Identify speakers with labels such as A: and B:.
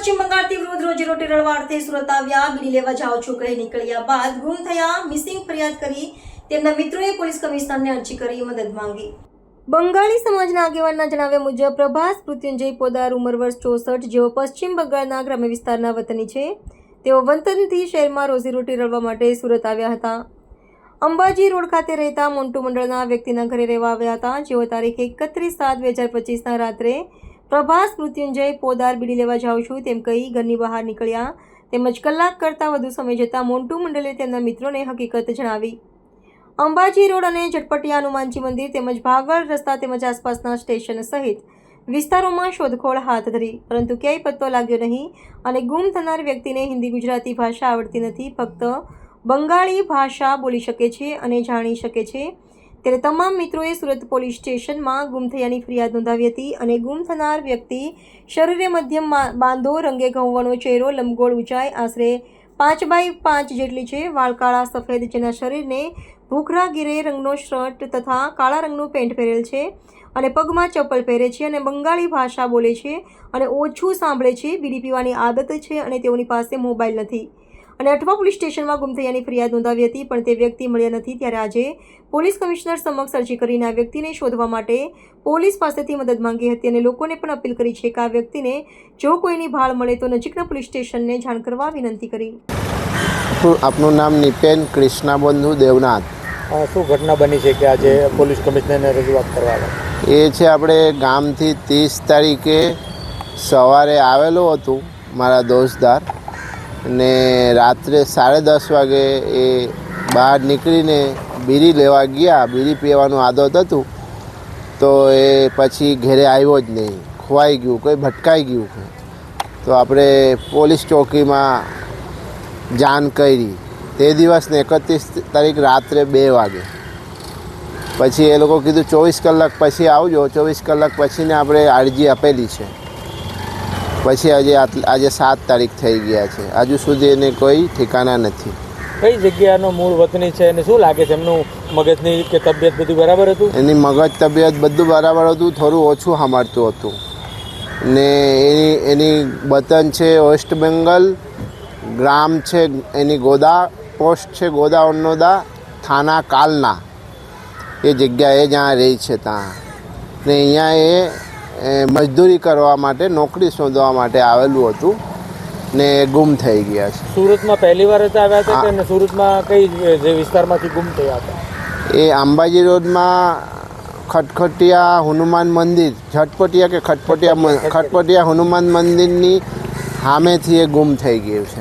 A: પશ્ચિમ બંગાળથી વિરોધ રોજીરોટી રળવા અર્થે સુરત આવ્યા. બીડી લેવા જાઓ છો કહી નીકળ્યા બાદ ગુમ થયા. મિસિંગ ફરિયાદ કરી તેમના મિત્રોએ પોલીસ કમિશનરને અરજી કરી મદદ માંગી. બંગાળી સમાજના આગેવાનના જણાવ્યા મુજબ પ્રભાસ મૃત્યુંજય પોદાર ઉંમર વર્ષ 64 જેઓ પશ્ચિમ બંગાળના ગ્રામ્ય વિસ્તારના વતની છે. તેઓ વતનથી શહેરમાં રોજીરોટી રળવા માટે સુરત આવ્યા હતા. અંબાજી રોડ ખાતે રહેતા મોન્ટુ મંડળના વ્યક્તિના ઘરે રહેવા આવ્યા હતા, જેઓ તારીખ 31/7/2025ના રાત્રે પ્રભાસ મૃત્યુંજય પોદાર બીડી લેવા જાઉં છું તેમ કહી ઘરની બહાર નીકળ્યા. તેમજ કલાક કરતાં વધુ સમય જતાં મોન્ટુ મંડલે તેમના મિત્રોને હકીકત જણાવી. અંબાજી રોડ અને ઝટપટિયા હનુમાનજી મંદિર તેમજ ભાગળ રસ્તા તેમજ આસપાસના સ્ટેશન સહિત વિસ્તારોમાં શોધખોળ હાથ ધરી, પરંતુ ક્યાંય પત્તો લાગ્યો નહીં અને ગુમ થનાર વ્યક્તિને હિન્દી ગુજરાતી ભાષા આવડતી નથી, ફક્ત બંગાળી ભાષા બોલી શકે છે અને જાણી શકે છે. ત્યારે તમામ મિત્રોએ સુરત પોલીસ સ્ટેશનમાં ગુમ થયાની ફરિયાદ નોંધાવી હતી અને ગુમ થનાર વ્યક્તિ શરીરે મધ્યમ બાંધો, રંગે ઘઉંવણો ચહેરો, લંબગોળ ઊંચાઈ આશરે 5x5 જેટલી છે, વાળ કાળા સફેદ, જેના શરીરને ભૂખરા ગીરે રંગનો શર્ટ તથા કાળા રંગનું પેન્ટ પહેરેલ છે અને પગમાં ચપ્પલ પહેરે છે અને બંગાળી ભાષા બોલે છે અને ઓછું સાંભળે છે. બીડી પીવાની આદત છે અને તેઓની પાસે મોબાઈલ નથી અને અઠવા પોલીસ સ્ટેશનમાં ગુમ થયાની ફરિયાદ નોંધાવી હતી, પણ તે વ્યક્તિ મળ્યા નથી. ત્યારે આજે પોલીસ કમિશનર સમક્ષ અરજી કરીને આ વ્યક્તિને શોધવા માટે પોલીસ પાસેથી મદદ માંગી હતી અને લોકોને પણ અપીલ કરી છે કે આ વ્યક્તિને જો કોઈની ભાળ મળે તો નજીકના પોલીસ સ્ટેશનને જાણ કરવા વિનંતી કરી.
B: આપનું નામ નિપેન કૃષ્ણાબંધુ દેવનાથ.
C: શું ઘટના બની છે કે આજે પોલીસ કમિશનરને રજૂઆત કરવા આવ્યા?
B: એ છે આપણે ગામથી 30 તારીખે સવારે આવેલો હતું મારા દોસ્તદાર, ને રાત્રે 10:30 વાગે એ બહાર નીકળીને બીડી લેવા ગયા. બીડી પીવાનું આદત હતું તો એ પછી ઘરે આવ્યો જ નહીં, ખોવાઈ ગયું, કોઈ ભટકાઈ ગયું. તો આપણે પોલીસ ચોકીમાં જાણ કરી. તે દિવસને 31 તારીખ રાત્રે 2 વાગે પછી એ લોકો કીધું 24 કલાક પછી આવજો. 24 કલાક પછીને આપણે અરજી આપેલી છે. પછી આજે 7 તારીખ થઈ ગયા છે, હજુ સુધી એને કોઈ ઠેકાણા નથી.
C: કઈ જગ્યાનો મૂળ વતની છે અને શું લાગે છે એમનું મગજની કે તબિયત બધું બરાબર હતું?
B: એની મગજ તબિયત બધું બરાબર હતું, થોડું ઓછું સાંભળતું હતું. ને એની વતન છે વેસ્ટ બેંગલ, ગ્રામ છે એની ગોદા, પોસ્ટ છે ગોદા ઓન્નોદા, થાના કાલના. એ જગ્યાએ જ્યાં રહી છે ત્યાં. ને અહીંયા એ મજદૂરી કરવા માટે, નોકરી શોધવા માટે આવેલું હતું ને ગુમ થઈ ગયા છે.
C: સુરતમાં પહેલી વાર જ આવ્યા હતા કે સુરતમાં કઈ જે વિસ્તારમાંથી ગુમ થયા હતા?
B: એ અંબાજી રોડમાં ખટખટિયા હનુમાન મંદિર, ખટપટિયા હનુમાન મંદિરની સામેથી એ ગુમ થઈ ગયું છે.